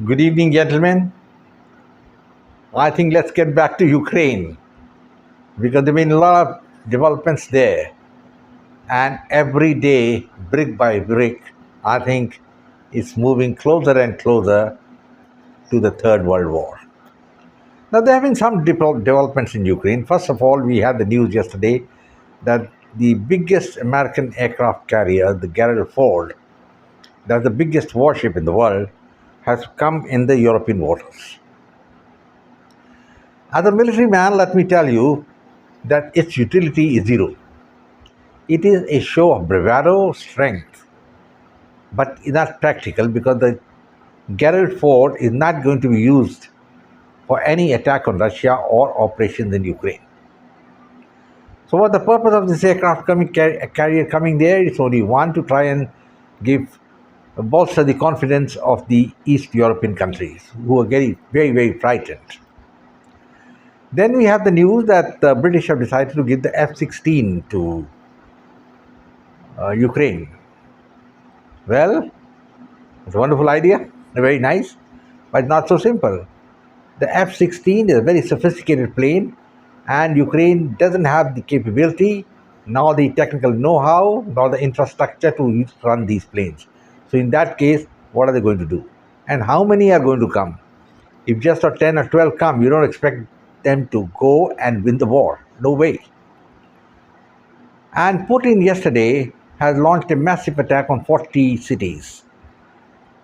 Good evening, gentlemen. I think let's get back to Ukraine because there have been a lot of developments there. And every day, brick by brick, I think it's moving closer and closer to the Third World War. Now, there have been some developments in Ukraine. First of all, we had the news yesterday that the biggest American aircraft carrier, the Gerald Ford, that's the biggest warship in the world, has come in the European waters. As a military man, let me tell you that its utility is zero. It is a show of bravado, strength, but it's not practical because the Gerald Ford is not going to be used for any attack on Russia or operations in Ukraine. So, what the purpose of this aircraft carrier coming there is only one, to try and give bolster the confidence of the East European countries who are very frightened. Then we have the news that the British have decided to give the F-16 to Ukraine. Well, it's a wonderful idea, very nice, but not so simple. The F-16 is a very sophisticated plane, and Ukraine doesn't have the capability, nor the technical know-how, nor the infrastructure to run these planes. So in that case, what are they going to do? And how many are going to come? If just 10 or 12 come, you don't expect them to go and win the war. No way. And Putin yesterday has launched a massive attack on 40 cities.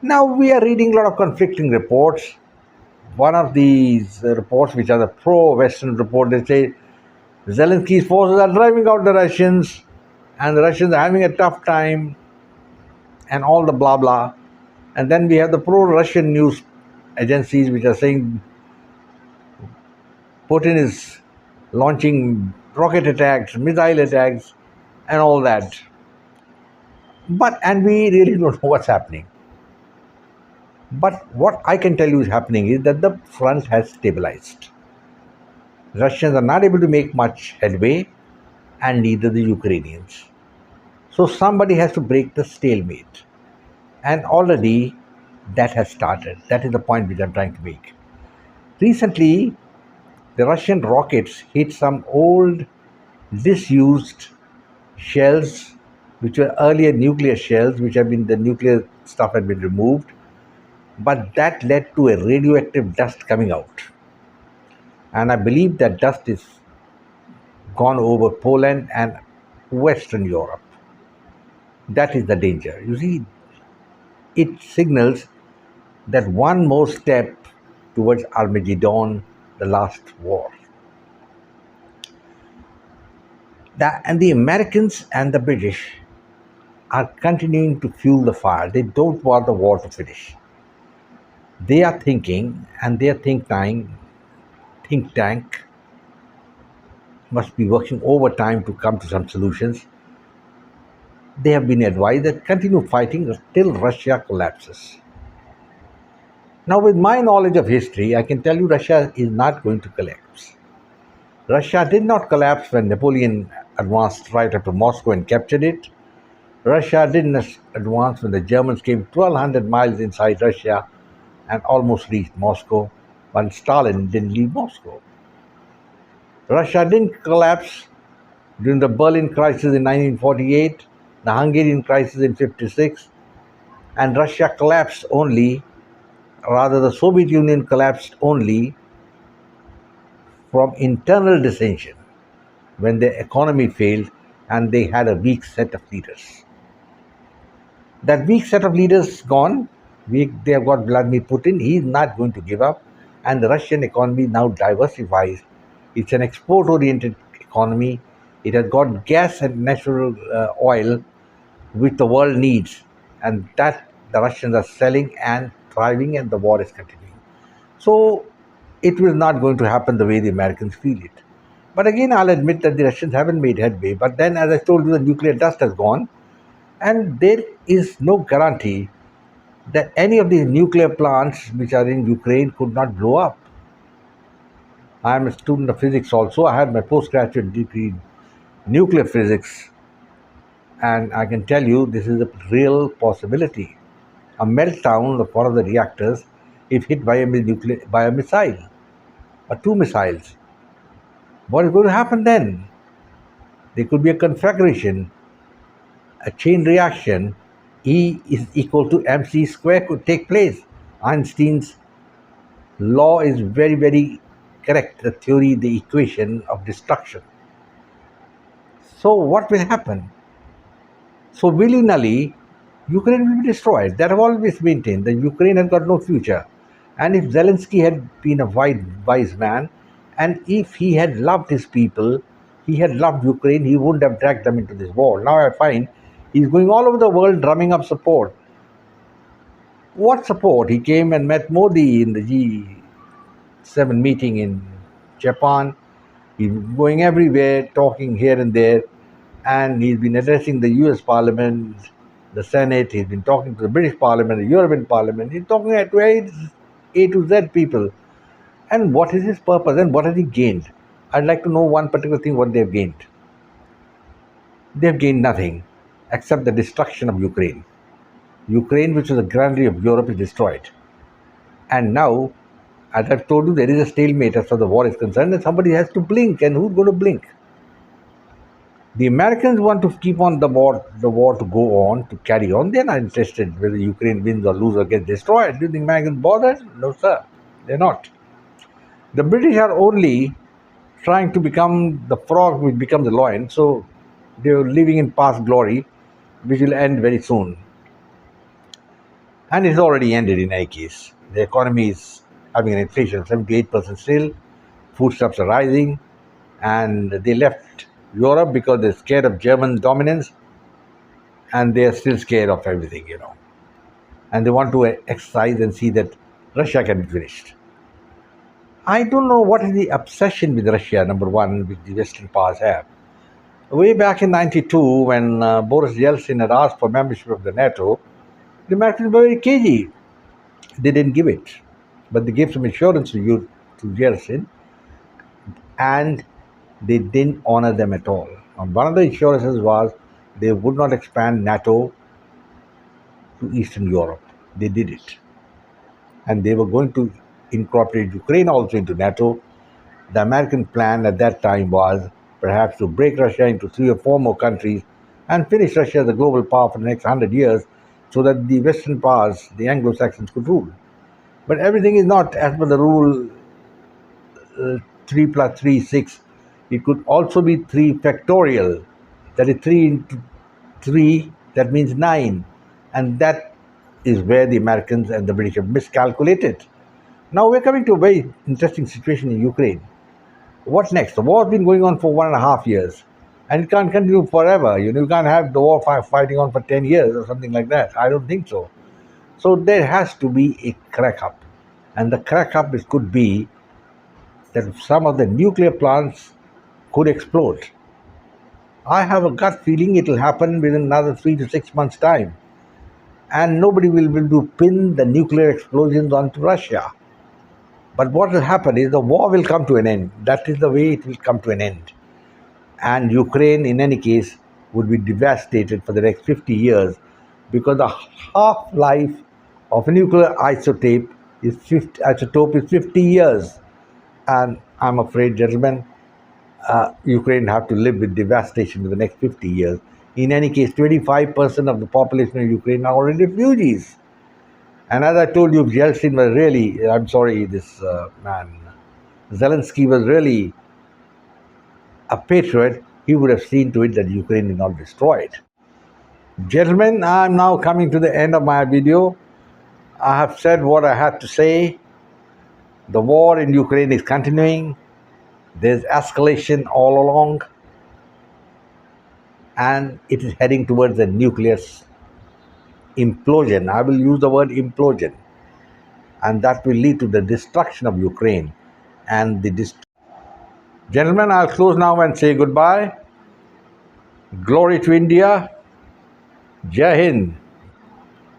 Now we are reading a lot of conflicting reports. One of these reports, which are the pro-Western report, they say Zelensky's forces are driving out the Russians, and the Russians are having a tough time, and all the blah blah. And then we have the pro-Russian news agencies which are saying Putin is launching rocket attacks, missile attacks, and all that. And we really don't know what's happening. But what I can tell you is happening is that the front has stabilized. Russians are not able to make much headway, and neither the Ukrainians. So somebody has to break the stalemate. And already that has started. That is the point which I'm trying to make. Recently, the Russian rockets hit some old, disused shells, which were earlier nuclear shells, which have been, the nuclear stuff had been removed. But that led to a radioactive dust coming out. And I believe that dust is gone over Poland and Western Europe. That is the danger. You see, it signals that one more step towards Armageddon, the last war. And the Americans and the British are continuing to fuel the fire. They don't want the war to finish. They are thinking, and their think tank must be working overtime to come to some solutions. They have been advised that continue fighting till Russia collapses. Now, with my knowledge of history, I can tell you Russia is not going to collapse. Russia did not collapse when Napoleon advanced right up to Moscow and captured it. Russia didn't advance when the Germans came 1,200 miles inside Russia and almost reached Moscow, while Stalin didn't leave Moscow. Russia didn't collapse during the Berlin crisis in 1948, the Hungarian crisis in 1956, and Russia collapsed only, rather, the Soviet Union collapsed only from internal dissension when their economy failed and they had a weak set of leaders. That weak set of leaders gone. They have got Vladimir Putin. He is not going to give up, and the Russian economy now diversifies. It's an export-oriented economy. It has got gas and natural oil, which the world needs, and that the Russians are selling and thriving, and the war is continuing. So it will not going to happen the way the Americans feel it. But again, I'll admit that the Russians haven't made headway. But then, as I told you, the nuclear dust has gone, and there is no guarantee that any of these nuclear plants which are in Ukraine could not blow up. I am a student of physics also. I had my postgraduate degree in nuclear physics, and I can tell you this is a real possibility. A meltdown of one of the reactors if hit by by a missile or two missiles. What is going to happen then? There could be a conflagration, a chain reaction. E is equal to mc square could take place. Einstein's law is very, very correct. The theory, the equation of destruction. So what will happen? So willy-nilly, Ukraine will be destroyed. That have always maintained that Ukraine has got no future. And if Zelensky had been a wise man, and if he had loved his people, he had loved Ukraine, he wouldn't have dragged them into this war. Now I find he's going all over the world drumming up support. What support? He came and met Modi in the G7 meeting in Japan. He's going everywhere, talking here and there, and he's been addressing the US Parliament, the Senate, he's been talking to the British Parliament, the European Parliament, he's talking to A to Z people. And what is his purpose and what has he gained? I'd like to know one particular thing what they've gained. They've gained nothing except the destruction of Ukraine. Ukraine, which was the granary of Europe, is destroyed. And now, as I've told you, there is a stalemate as far as the war is concerned, and somebody has to blink, and who's going to blink? The Americans want to keep on the war to go on, to carry on. They're not interested whether Ukraine wins or loses or gets destroyed. Do the Americans bother? No, sir. They're not. The British are only trying to become the frog which becomes the lion. So they're living in past glory, which will end very soon. And it's already ended in any case. The economy is having an inflation of 78% still. Foodstuffs are rising. And they left Europe because they're scared of German dominance, and they're still scared of everything, And they want to exercise and see that Russia can be finished. I don't know what is the obsession with Russia, number one, which the Western powers have. Way back in '92, when Boris Yeltsin had asked for membership of the NATO, the Americans were very cagey. They didn't give it, but they gave some assurance to Yeltsin, and they didn't honor them at all. And one of the assurances was they would not expand NATO to Eastern Europe. They did it. And they were going to incorporate Ukraine also into NATO. The American plan at that time was perhaps to break Russia into 3 or 4 more countries and finish Russia as a global power for the next 100 years so that the Western powers, the Anglo-Saxons, could rule. But everything is not as per the rule 3 plus 3 is 6. It could also be 3 factorial. That is 3 into 3, that means 9. And that is where the Americans and the British have miscalculated. Now we're coming to a very interesting situation in Ukraine. What next? The war has been going on for 1.5 years. And it can't continue forever. You can't have the war fighting on for 10 years or something like that. I don't think so. So there has to be a crack up. And the crack up could be that some of the nuclear plants could explode. I have a gut feeling it will happen within another 3 to 6 months' time. And nobody will be able to pin the nuclear explosions onto Russia. But what will happen is the war will come to an end. That is the way it will come to an end. And Ukraine, in any case, would be devastated for the next 50 years because the half-life of a nuclear isotope is 50 years. And I'm afraid, gentlemen, Ukraine have to live with devastation for the next 50 years. In any case, 25% of the population of Ukraine are already refugees. And as I told you, Yeltsin was really, this man, Zelensky was really a patriot. He would have seen to it that Ukraine is not destroyed. Gentlemen, I'm now coming to the end of my video. I have said what I had to say. The war in Ukraine is continuing. There's escalation all along. And it is heading towards a nuclear implosion. I will use the word implosion. And that will lead to the destruction of Ukraine. And Gentlemen, I'll close now and say goodbye. Glory to India. Jai Hind.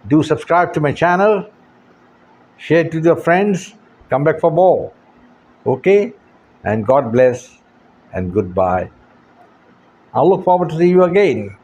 Do subscribe to my channel. Share it with your friends. Come back for more. Okay? And God bless and goodbye. I'll look forward to see you again.